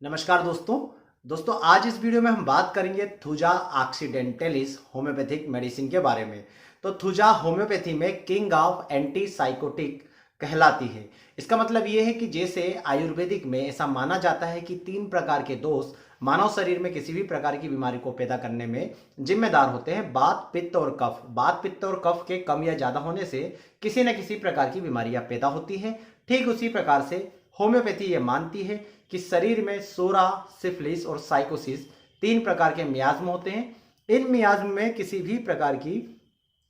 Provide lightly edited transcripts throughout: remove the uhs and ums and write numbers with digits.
नमस्कार दोस्तों आज इस वीडियो में हम बात करेंगे थुजा ऑक्सीडेंटलिस होम्योपैथिक मेडिसिन के बारे में। तो थुजा होम्योपैथी में किंग ऑफ एंटी साइकोटिक कहलाती है। इसका मतलब ये है कि जैसे आयुर्वेदिक में ऐसा माना जाता है कि 3 प्रकार के दोष मानव शरीर में किसी भी प्रकार की बीमारी को पैदा करने में जिम्मेदार होते हैं, बात, पित्त और कफ। बात, पित्त और कफ के कम या ज्यादा होने से किसी न किसी प्रकार की बीमारियां पैदा होती हैं। ठीक उसी प्रकार से होम्योपैथी ये मानती है कि शरीर में सोरा, सिफिलिस और साइकोसिस 3 प्रकार के मियाज्म होते हैं। इन मियाज्म में किसी भी प्रकार की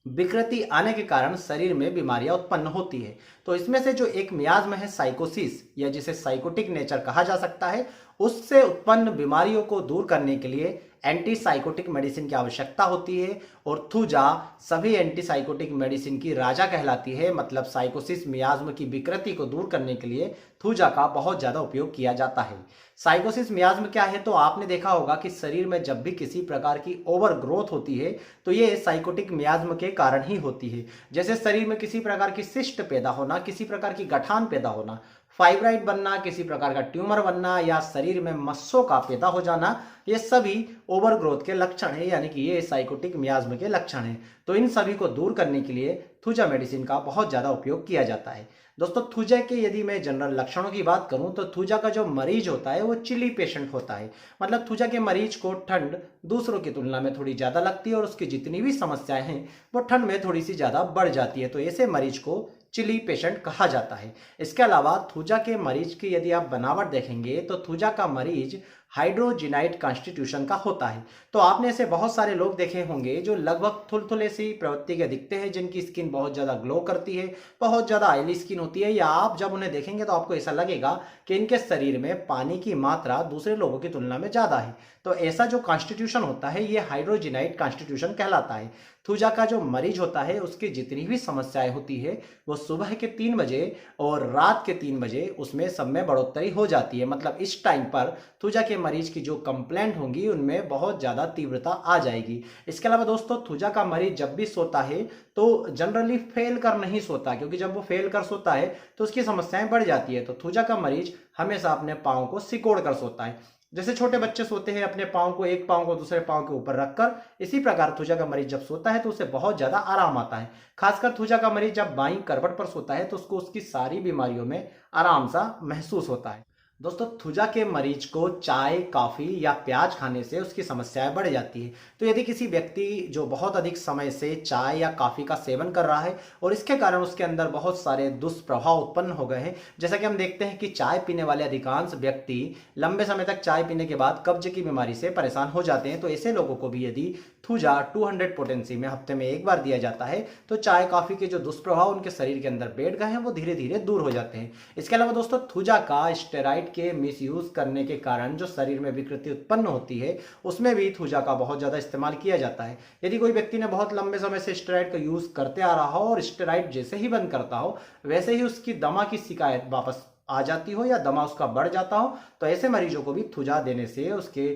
विकृति आने के कारण शरीर में बीमारियां उत्पन्न होती है। तो इसमें से जो एक मियाज्म है साइकोसिस, या जिसे साइकोटिक नेचर कहा जा सकता है, उससे उत्पन्न बीमारियों को दूर करने के लिए एंटी साइकोटिक मेडिसिन की आवश्यकता होती है। और थुजा सभी एंटी साइकोटिक मेडिसिन की राजा कहलाती है। मतलब साइकोसिस मियाज्म की विकृति को दूर करने के लिए थुजा का बहुत ज्यादा उपयोग किया जाता है। साइकोसिस मियाज्म क्या है? तो आपने देखा होगा कि शरीर में जब भी किसी प्रकार की ओवर ग्रोथ होती है तो ये साइकोटिक मियाज्म के कारण ही होती है। जैसे शरीर में किसी प्रकार की सिस्ट पैदा होना, किसी प्रकार की गठान पैदा होना, फाइब्राइड बनना, किसी प्रकार का ट्यूमर बनना, या शरीर में मस्सों का पैदा हो जाना, ये सभी ओवर ग्रोथ के लक्षण है, यानी कि ये साइकोटिक मियाज्म के लक्षण है। तो इन सभी को दूर करने के लिए थुजा मेडिसिन का बहुत ज्यादा उपयोग किया जाता है। दोस्तों, थुजा के यदि मैं जनरल लक्षणों की बात करूं तो थुजा का जो मरीज होता है वो चिली पेशेंट होता है। मतलब थुजा के मरीज को ठंड दूसरों की तुलना में थोड़ी ज्यादा लगती है और उसकी जितनी भी समस्याएं हैं वो ठंड में थोड़ी सी ज्यादा बढ़ जाती है। तो ऐसे मरीज को चिली पेशेंट कहा जाता है। इसके अलावा थुजा के मरीज की यदि आप बनावट देखेंगे तो थुजा का मरीज हाइड्रोजिनाइट कॉन्स्टिट्यूशन का होता है। तो आपने ऐसे बहुत सारे लोग देखे होंगे जो लगभग थुलथुले सी प्रवृत्ति के दिखते हैं, जिनकी स्किन बहुत ज्यादा ग्लो करती है, बहुत ज्यादा ऑयली स्किन होती है, या आप जब उन्हें देखेंगे तो आपको ऐसा लगेगा कि इनके शरीर में पानी की मात्रा दूसरे लोगों की तुलना में ज्यादा है। तो ऐसा जो कॉन्स्टिट्यूशन होता है ये हाइड्रोजिनाइट कॉन्स्टिट्यूशन कहलाता है। थुजा का जो मरीज होता है उसकी जितनी भी समस्याएं होती है वो सुबह के 3 बजे और रात के 3 बजे उसमें सब में बढ़ोतरी हो जाती है। मतलब इस टाइम पर थुजा के मरीज की जो कंप्लेंट होंगी उनमें बहुत ज्यादा तीव्रता आ जाएगी। इसके अलावा दोस्तों, थुजा का मरीज जब भी सोता है तो जनरली फेल कर नहीं सोता, क्योंकि जब वो फेल कर सोता है तो उसकी समस्याएं बढ़ जाती है। तो थुजा का मरीज हमेशा अपने पाँव को सिकोड़ कर सोता है। जैसे छोटे बच्चे सोते हैं अपने पाँव को, एक पाँव को दूसरे पाँव के ऊपर रखकर, इसी प्रकार थुजा का मरीज जब सोता है तो उसे बहुत ज्यादा आराम आता है। खासकर थुजा का मरीज जब बाईं करवट पर सोता है तो उसको उसकी सारी बीमारियों में आराम सा महसूस होता है। दोस्तों, थुजा के मरीज को चाय, कॉफी या प्याज खाने से उसकी समस्याएं बढ़ जाती है। तो यदि किसी व्यक्ति जो बहुत अधिक समय से चाय या कॉफी का सेवन कर रहा है और इसके कारण उसके अंदर बहुत सारे दुष्प्रभाव उत्पन्न हो गए हैं, जैसा कि हम देखते हैं कि चाय पीने वाले अधिकांश व्यक्ति लंबे समय तक चाय पीने के बाद कब्ज की बीमारी से परेशान हो जाते हैं। तो ऐसे लोगों को भी यदि थुजा 200 पोटेंसी में हफ्ते में एक बार दिया जाता है तो चाय, कॉफी के जो दुष्प्रभाव उनके शरीर के अंदर बैठ गए हैं वो धीरे धीरे दूर हो जाते हैं। इसके अलावा दोस्तों, थुजा का स्टेरॉइड के मिसयूज करने के कारण जो शरीर में विकृति उत्पन्न होती है उसमें भी थुजा का बहुत ज्यादा इस्तेमाल किया जाता है। यदि कोई व्यक्ति ने बहुत लंबे समय से स्टेरॉइड का यूज करते आ रहा हो और स्टेरॉइड जैसे ही बंद करता हो वैसे ही उसकी दमा की शिकायत वापस आ जाती हो या दमा उसका बढ़ जाता हो, तो ऐसे मरीजों को भी थुजा देने से उसके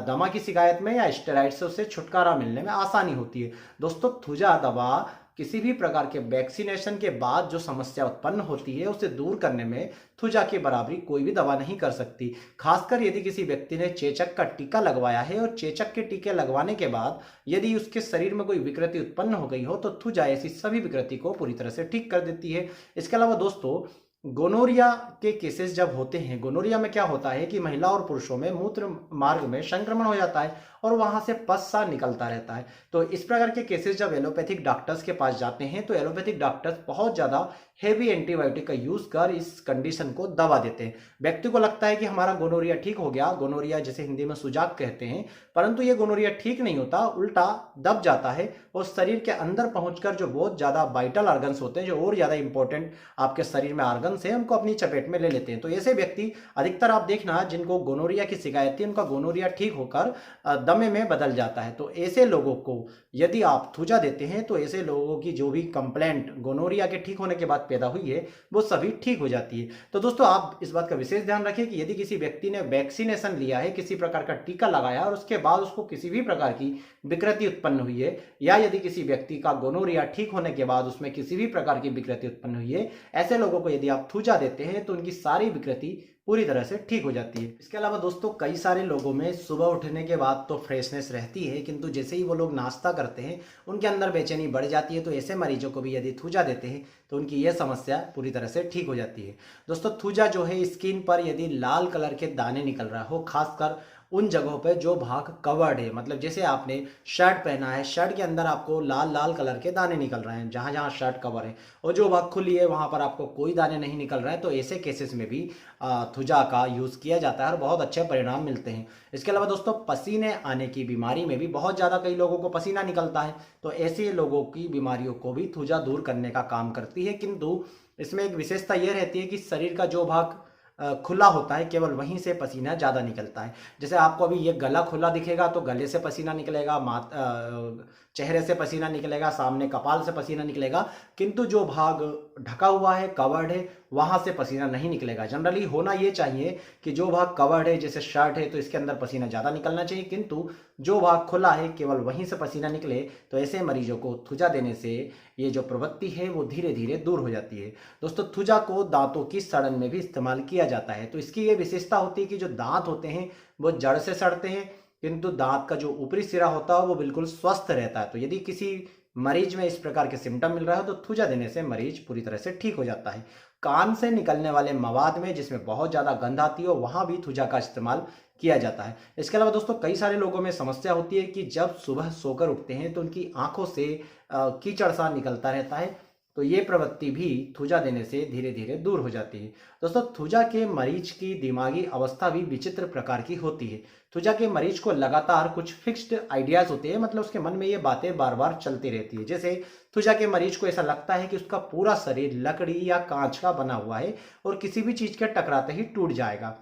दमा की शिकायत में या स्टेरॉइड से उससे छुटकारा मिलने में आसानी होती है। दोस्तों, थुजा दवा किसी भी प्रकार के वैक्सीनेशन के बाद जो समस्या उत्पन्न होती है उसे दूर करने में थुजा की बराबरी कोई भी दवा नहीं कर सकती। खासकर यदि किसी व्यक्ति ने चेचक का टीका लगवाया है और चेचक के टीके लगवाने के बाद यदि उसके शरीर में कोई विकृति उत्पन्न हो गई हो तो थुजा ऐसी सभी विकृति को पूरी तरह से ठीक कर देती है। इसके अलावा दोस्तों, गोनोरिया के केसेस जब होते हैं, गोनोरिया में क्या होता है कि महिला और पुरुषों में मूत्र मार्ग में संक्रमण हो जाता है और वहां से पस सा निकलता रहता है। तो इस प्रकार के केसेस जब एलोपैथिक डॉक्टर्स के पास जाते हैं तो एलोपैथिक डॉक्टर्स बहुत ज्यादा हेवी एंटीबायोटिक का यूज कर इस कंडीशन को दबा देते हैं। व्यक्ति को लगता है कि हमारा गोनोरिया ठीक हो गया, गोनोरिया जिसे हिंदी में सुजाक कहते हैं, परंतु ये गोनोरिया ठीक नहीं होता, उल्टा दब जाता है और शरीर के अंदर पहुंचकर जो बहुत ज्यादा वाइटल ऑर्गन्स होते हैं, जो और ज्यादा इंपॉर्टेंट आपके शरीर में ऑर्गन्स हैं, उनको अपनी चपेट में ले लेते हैं। तो ऐसे व्यक्ति अधिकतर आप देखना जिनको गोनोरिया की शिकायत थी उनका गोनोरिया ठीक होकर दमे में बदल जाता है। तो ऐसे लोगों को यदि आप थुजा देते हैं तो ऐसे लोगों की जो भी कंप्लेंट गोनोरिया के ठीक होने के बाद पैदा हुई है वो सभी ठीक हो जाती है। तो दोस्तों, आप इस बात का विशेष ध्यान रखें कि यदि किसी व्यक्ति ने वैक्सीनेशन लिया है, किसी प्रकार का टीका लगाया और उसके बाद उसको किसी भी प्रकार की विकृति उत्पन्न हुई है, या यदि किसी व्यक्ति का गोनोरिया ठीक होने के बाद उसमें किसी भी प्रकार की विकृति उत्पन्न हुई है, ऐसे लोगों को यदि आप थुजा देते हैं तो उनकी सारी विकृति पूरी तरह से ठीक हो जाती है। इसके अलावा दोस्तों कई सारे लोगों में सुबह उठने के बाद तो फ्रेशनेस रहती है, किंतु जैसे ही वो लोग नाश्ता करते हैं उनके अंदर बेचैनी बढ़ जाती है। तो ऐसे मरीजों को भी यदि थूजा देते हैं तो उनकी यह समस्या पूरी तरह से ठीक हो जाती है। दोस्तों थूजा जो है स्किन पर यदि लाल कलर के दाने निकल रहा हो, खासकर उन जगहों पे जो भाग कवर्ड है, मतलब जैसे आपने शर्ट पहना है, शर्ट के अंदर आपको लाल लाल कलर के दाने निकल रहे हैं जहां जहां शर्ट कवर है, और जो भाग खुली है वहां पर आपको कोई दाने नहीं निकल रहा है, तो ऐसे केसेस में भी थुजा का यूज़ किया जाता है और बहुत अच्छे परिणाम मिलते हैं। इसके अलावा दोस्तों पसीने आने की बीमारी में भी बहुत ज़्यादा कई लोगों को पसीना निकलता है, तो ऐसे लोगों की बीमारियों को भी थुजा दूर करने का काम करती है। किंतु इसमें एक विशेषता यह रहती है कि शरीर का जो भाग खुला होता है केवल वहीं से पसीना ज़्यादा निकलता है। जैसे आपको अभी ये गला खुला दिखेगा तो गले से पसीना निकलेगा, चेहरे से पसीना निकलेगा, सामने कपाल से पसीना निकलेगा, किंतु जो भाग ढका हुआ है, कवर्ड है, वहां से पसीना नहीं निकलेगा। जनरली होना ये चाहिए कि जो भाग कवर्ड है जैसे शर्ट है तो इसके अंदर पसीना ज़्यादा निकलना चाहिए, किंतु जो भाग खुला है केवल वहीं से पसीना निकले। तो ऐसे मरीजों को थुजा देने से ये जो प्रवृत्ति है वो धीरे धीरे दूर हो जाती है। दोस्तों थुजा को दांतों की सड़न में भी इस्तेमाल किया जाता है। तो इसकी ये विशेषता होती है कि जो दांत होते हैं वो जड़ से सड़ते हैं, किंतु दांत का जो ऊपरी सिरा होता है वो बिल्कुल स्वस्थ रहता है। तो यदि किसी मरीज में इस प्रकार के सिम्टम मिल रहा है तो थूजा देने से मरीज पूरी तरह से ठीक हो जाता है। कान से निकलने वाले मवाद में जिसमें बहुत ज़्यादा गंध आती हो वहाँ भी थूजा का इस्तेमाल किया जाता है। इसके अलावा दोस्तों कई सारे लोगों में समस्या होती है कि जब सुबह सोकर उठते हैं तो उनकी आंखों से कीचड़ सा निकलता रहता है, तो ये प्रवृत्ति भी थूजा देने से धीरे धीरे दूर हो जाती है। दोस्तों थूजा के मरीज की दिमागी अवस्था भी विचित्र प्रकार की होती है। थूजा के मरीज को लगातार कुछ फिक्स्ड आइडियाज होते हैं, मतलब उसके मन में ये बातें बार बार चलती रहती है। जैसे थूजा के मरीज को ऐसा लगता है कि उसका पूरा शरीर लकड़ी या कांच का बना हुआ है और किसी भी चीज के टकराते ही टूट जाएगा।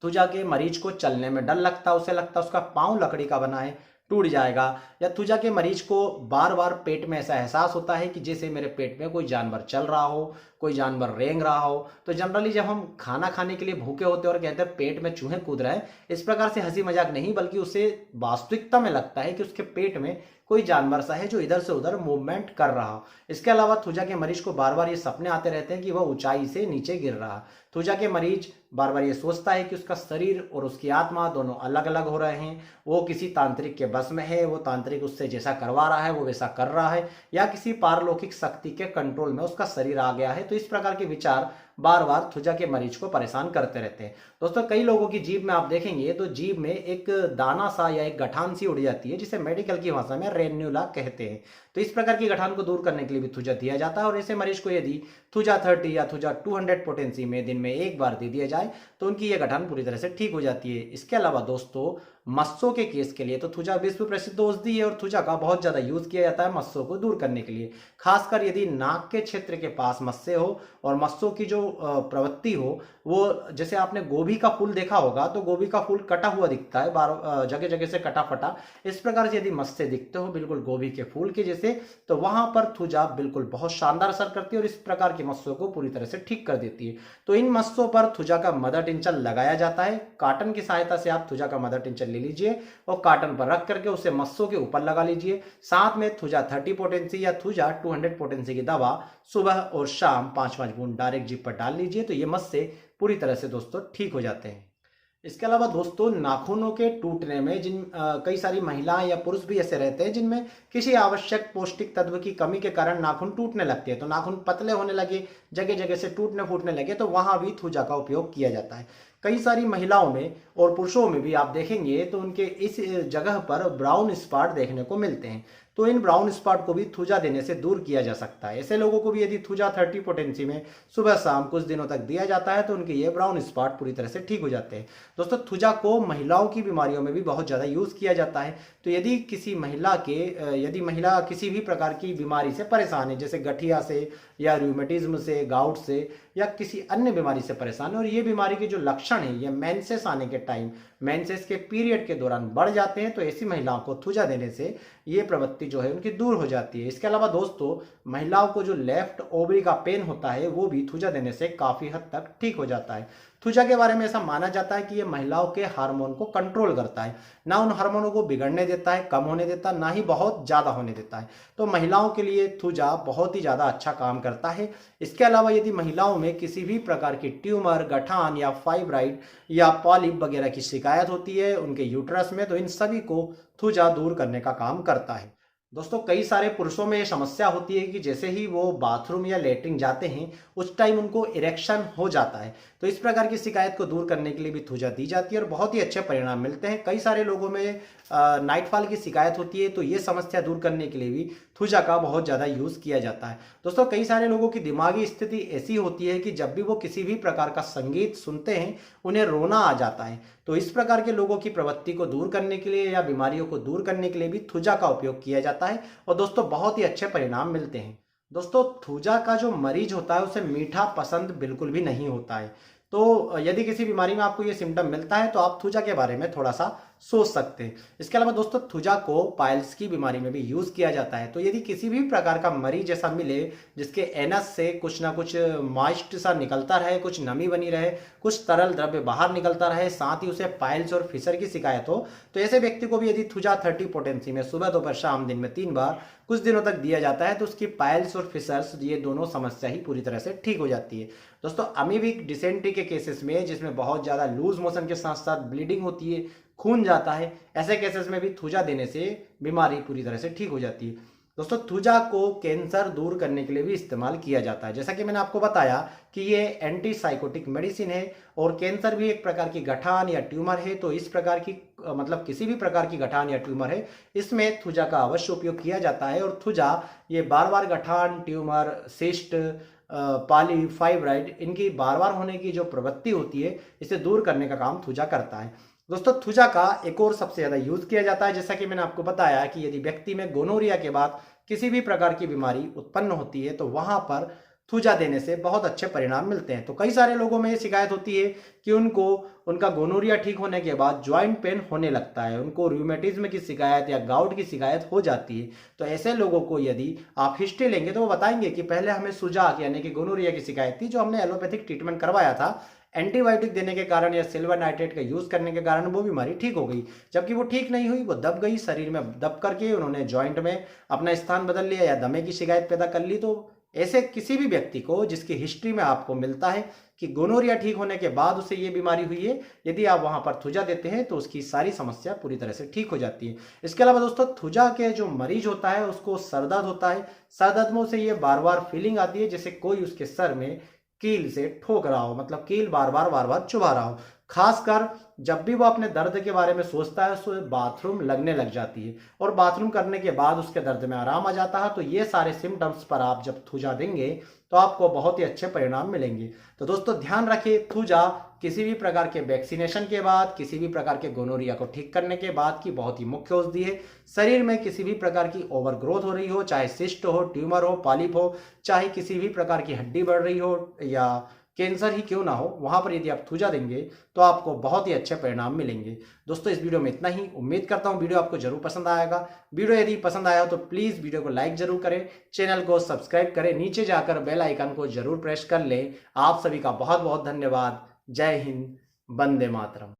थूजा के मरीज को चलने में डर लगता है, उसे लगता है उसका पाँव लकड़ी का बना है, टूट जाएगा। या थूजा के मरीज को बार बार पेट में ऐसा एहसास होता है कि जैसे मेरे पेट में कोई जानवर चल रहा हो, कोई जानवर रेंग रहा हो। तो जनरली जब हम खाना खाने के लिए भूखे होते हैं और कहते हैं पेट में चूहे कूद रहे हैं, इस प्रकार से हंसी मजाक नहीं, बल्कि उसे वास्तविकता में लगता है कि उसके पेट में कोई जानवर सा है जो इधर से उधर मूवमेंट कर रहा हो। इसके अलावा थूजा के मरीज को बार बार ये सपने आते रहते हैं कि वह ऊंचाई से नीचे गिर रहा। थूजा के मरीज बार बार ये सोचता है कि उसका शरीर और उसकी आत्मा दोनों अलग अलग हो रहे हैं, वो किसी तांत्रिक के बस में है, वो तांत्रिक उससे जैसा करवा रहा है वो वैसा कर रहा है, या किसी पारलौकिक शक्ति के कंट्रोल में उसका शरीर आ गया है। तो इस प्रकार के विचार बार बार थूजा के मरीज को परेशान करते रहते हैं। दोस्तों कई लोगों की जीभ में आप देखेंगे तो जीभ में एक दाना सा या एक गठान सी उड़ जाती है, जिसे मेडिकल की भाषा में रेन्यूला कहते हैं। तो इस प्रकार की गठान को दूर करने के लिए भी थूजा दिया जाता है, और ऐसे मरीज को यदि थूजा 30 या थूजा 200 पोटेंसी में दिन में एक बार दे दिया जाए तो उनकी यह गठान पूरी तरह से ठीक हो जाती है। इसके अलावा दोस्तों मस्सों के केस के लिए तो थूजा विश्व प्रसिद्ध औषधि है, और थूजा का बहुत ज्यादा यूज किया जाता है मस्सों को दूर करने के लिए। खासकर यदि नाक के क्षेत्र के पास मस्से हो और मस्सों की जो प्रवृत्ति हो, वो जैसे आपने गोभी का फूल देखा होगा तो गोभी का फूल कटा हुआ दिखता है, जगह जगह से कटा फटा, इस प्रकार से यदि मस्से दिखते हो बिल्कुल गोभी के फूल के जैसे, तो वहां पर थूजा बिल्कुल बहुत शानदार असर करती है और इस प्रकार की मस्सों को पूरी तरह से ठीक कर देती है। तो इन मस्सों पर थूजा का मदर टिंचर लगाया जाता है। काटन की सहायता से आप थूजा का मदर टिंचर ले लीजिए और काटन पर रख करके उसे मस्सों के ऊपर लगा लीजिए। साथ में थूजा 30 पोटेंसी या थूजा 200 पोटेंसी की दवा सुबह और शाम 5-5 बूंद डायरेक्ट जीभ पर डाल लीजिए, तो ये मस्से पूरी तरह से दोस्तों ठीक हो जाते हैं। इसके अलावा दोस्तों नाखूनों के टूटने में कई सारी महिलाएं या पुरुष भी ऐसे रहते हैं जिनमें किसी आवश्यक पौष्टिक तत्व की कमी के कारण नाखून टूटने लगते हैं। तो नाखून पतले होने लगे, जगह जगह से टूटने फूटने लगे, तो वहां भी थूजा का उपयोग किया जाता है। कई सारी महिलाओं में और पुरुषों में भी आप देखेंगे तो उनके इस जगह पर ब्राउन स्पॉट देखने को मिलते हैं। तो इन ब्राउन स्पॉट को भी थूजा देने से दूर किया जा सकता है। ऐसे लोगों को भी यदि थूजा 30 पोटेंसी में सुबह शाम कुछ दिनों तक दिया जाता है तो उनके ये ब्राउन स्पॉट पूरी तरह से ठीक हो जाते हैं। दोस्तों थूजा को महिलाओं की बीमारियों में भी बहुत ज़्यादा यूज़ किया जाता है। तो यदि महिला किसी भी प्रकार की बीमारी से परेशान है, जैसे गठिया से या रूमेटिज्म से, गाउट से, या किसी अन्य बीमारी से परेशान है, और ये बीमारी के जो लक्षण है ये मेंसेस आने के टाइम, मेंसेस के पीरियड के दौरान बढ़ जाते हैं, तो ऐसी महिलाओं को थूजा देने से ये प्रवृत्ति जो है उनकी दूर हो जाती है। इसके अलावा दोस्तों महिलाओं को जो लेफ्ट ओवरी का पेन होता है वो भी थूजा देने से काफी हद तक ठीक हो जाता है। थूजा के बारे में ऐसा माना जाता है कि ये महिलाओं के हार्मोन को कंट्रोल करता है, ना उन हार्मोनों को बिगड़ने देता है, कम होने देता, ना ही बहुत ज्यादा होने देता है। तो महिलाओं के लिए थूजा बहुत ही ज्यादा अच्छा काम करता है। इसके अलावा यदि महिलाओं में किसी भी प्रकार की ट्यूमर, गठान या फाइब्राइड या पॉलिप वगैरह की शिकायत होती है उनके यूट्रस में, तो इन सभी को थूजा दूर करने का काम करता है। दोस्तों कई सारे पुरुषों में ये समस्या होती है कि जैसे ही वो बाथरूम या लेटरिन जाते हैं उस टाइम उनको इरेक्शन हो जाता है। तो इस प्रकार की शिकायत को दूर करने के लिए भी थूजा दी जाती है और बहुत ही अच्छे परिणाम मिलते हैं। कई सारे लोगों में नाइटफॉल की शिकायत होती है, तो ये समस्या दूर करने के लिए भी थूजा का बहुत ज़्यादा यूज़ किया जाता है। दोस्तों कई सारे लोगों की दिमागी स्थिति ऐसी होती है कि जब भी वो किसी भी प्रकार का संगीत सुनते हैं उन्हें रोना आ जाता है। तो इस प्रकार के लोगों की प्रवृत्ति को दूर करने के लिए या बीमारियों को दूर करने के लिए भी थूजा का उपयोग किया जाता है और दोस्तों बहुत ही अच्छे परिणाम मिलते हैं। दोस्तों थूजा का जो मरीज होता है उसे मीठा पसंद बिल्कुल भी नहीं होता है। तो यदि किसी बीमारी में आपको ये सिम्टम मिलता है तो आप थूजा के बारे में थोड़ा सा सोच सकते हैं। इसके अलावा दोस्तों थूजा को पाइल्स की बीमारी में भी यूज किया जाता है। तो यदि किसी भी प्रकार का मरीज ऐसा मिले जिसके एनस से कुछ ना कुछ मॉइस्ट सा निकलता रहे, कुछ नमी बनी रहे, कुछ तरल द्रव्य बाहर निकलता रहे, साथ ही उसे पाइल्स और फिशर की शिकायत हो, तो ऐसे व्यक्ति को भी यदि थूजा 30 पोटेंसी में सुबह दोपहर शाम दिन में 3 बार कुछ दिनों तक दिया जाता है तो उसकी पाइल्स और फिशर्स ये दोनों समस्या ही पूरी तरह से ठीक हो जाती है। दोस्तों अमीबिक डिसेंट्री के केसेस में जिसमें बहुत ज्यादा लूज मोशन के साथ साथ ब्लीडिंग होती है, खून जाता है, ऐसे केसेस में भी थूजा देने से बीमारी पूरी तरह से ठीक हो जाती है। दोस्तों थूजा को कैंसर दूर करने के लिए भी इस्तेमाल किया जाता है। जैसा कि मैंने आपको बताया कि ये एंटी साइकोटिक मेडिसिन है और कैंसर भी एक प्रकार की गठान या ट्यूमर है। तो इस प्रकार की मतलब किसी भी प्रकार की गठान या ट्यूमर है इसमें थूजा का अवश्य उपयोग किया जाता है। और थूजा ये बार बार गठान, ट्यूमर, सिस्ट, पॉली, फाइब्राइड इनकी बार बार होने की जो प्रवृत्ति होती है इसे दूर करने का काम थूजा करता है। दोस्तों थूजा का एक और सबसे ज्यादा यूज किया जाता है, जैसा कि मैंने आपको बताया कि यदि व्यक्ति में गोनोरिया के बाद किसी भी प्रकार की बीमारी उत्पन्न होती है तो वहां पर थूजा देने से बहुत अच्छे परिणाम मिलते हैं। तो कई सारे लोगों में ये शिकायत होती है कि उनको उनका गोनोरिया ठीक होने के बाद ज्वाइंट पेन होने लगता है, उनको रूमेटिज्म की शिकायत या गाउट की शिकायत हो जाती है। तो ऐसे लोगों को यदि आप हिस्ट्री लेंगे तो वो बताएंगे कि पहले हमें सुजाक यानी कि गोनोरिया की शिकायत थी, जो हमने एलोपैथिक ट्रीटमेंट करवाया था, एंटीबायोटिक देने के कारण या सिल्वर नाइट्रेट का यूज करने के कारण वो बीमारी ठीक हो गई, जबकि वो ठीक नहीं हुई, वो दब गई, शरीर में दब करके उन्होंने जॉइंट में अपना स्थान बदल लिया या दमे की शिकायत पैदा कर ली। तो ऐसे किसी भी व्यक्ति को जिसकी हिस्ट्री में आपको मिलता है कि गोनोरिया ठीक होने के बाद उसे ये बीमारी हुई है, यदि आप वहां पर थूजा देते हैं तो उसकी सारी समस्या पूरी तरह से ठीक हो जाती है। इसके अलावा दोस्तों थूजा के जो मरीज होता है उसको सर दर्द होता है, सर दर्द में उसे ये बार बार फीलिंग आती है जैसे कोई उसके सर में कील से ठोक रहा हो, मतलब कील बार बार चुभा रहा हो। खासकर जब भी वो अपने दर्द के बारे में सोचता है उसे बाथरूम लगने लग जाती है और बाथरूम करने के बाद उसके दर्द में आराम आ जाता है। तो ये सारे सिम्टम्स पर आप जब थूजा देंगे तो आपको बहुत ही अच्छे परिणाम मिलेंगे। तो दोस्तों ध्यान रखिए, थूजा किसी भी प्रकार के वैक्सीनेशन के बाद, किसी भी प्रकार के गोनोरिया को ठीक करने के बाद की बहुत ही मुख्य औषधि है। शरीर में किसी भी प्रकार की ओवर ग्रोथ हो रही हो, चाहे सिस्ट हो, ट्यूमर हो, पॉलिप हो, चाहे किसी भी प्रकार की हड्डी बढ़ रही हो या कैंसर ही क्यों ना हो, वहां पर यदि आप थूजा देंगे तो आपको बहुत ही अच्छे परिणाम मिलेंगे। दोस्तों इस वीडियो में इतना ही। उम्मीद करता हूं वीडियो आपको जरूर पसंद आएगा। वीडियो यदि पसंद आया हो तो प्लीज वीडियो को लाइक जरूर करें, चैनल को सब्सक्राइब करें, नीचे जाकर बेल आइकन को जरूर प्रेस कर लें। आप सभी का बहुत बहुत धन्यवाद। जय हिंद, वंदे मातरम।